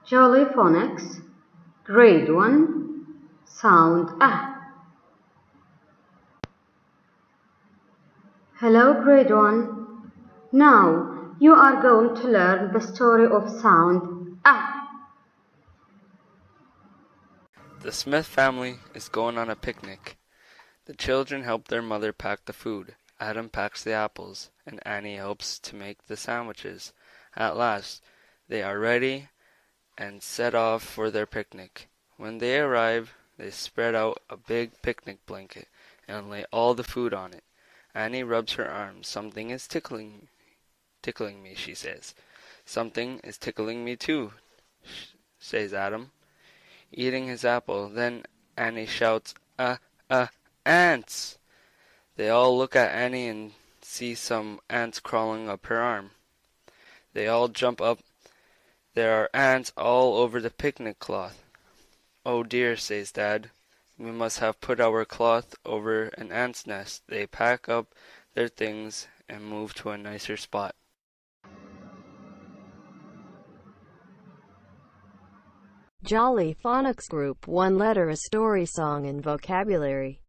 Jolly Phonics, Grade 1, Sound A. Hello Grade 1. Now you are going to learn the story of sound A. The Smith family is going on a picnic. The children help their mother pack the food. Adam packs the apples, and Annie helps to make the sandwiches. At last, they are ready and set off for their picnic. When they arrive, they spread out a big picnic blanket and lay all the food on it. Annie rubs her arm. Something is tickling me, she says. Something is tickling me too, says Adam, eating his apple. Then Annie shouts, ants! They all look at Annie and see some ants crawling up her arm. They all jump up. There are ants all over the picnic cloth. Oh dear, says Dad. We must have put our cloth over an ant's nest. They pack up their things and move to a nicer spot. Jolly Phonics Group 1 letter a story song and vocabulary.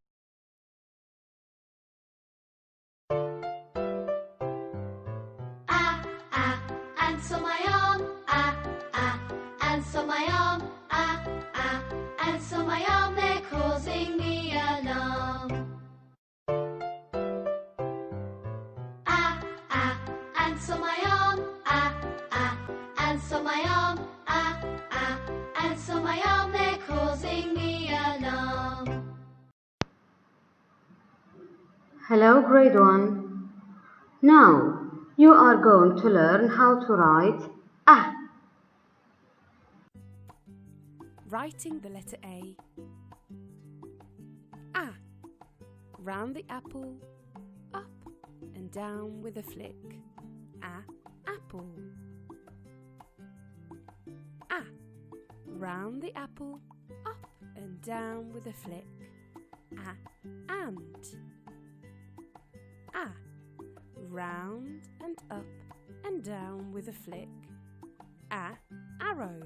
Ants on my arm, ants on my arm, ants on my arm, they're causing me alarm. Ants on my arm, ants on my arm, ants on my arm, they're causing me alarm. Hello Grade 1. Now you are going to learn how to write A. Writing the letter A. A. Round the apple, up and down with a flick. Apple. A. Round the apple, up and down with a flick. Ant. A. Round and up and down with a flick. Arrow.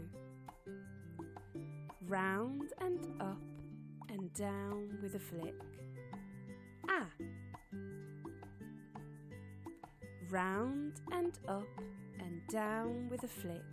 Round and up and down with a flick. Round and up and down with a flick.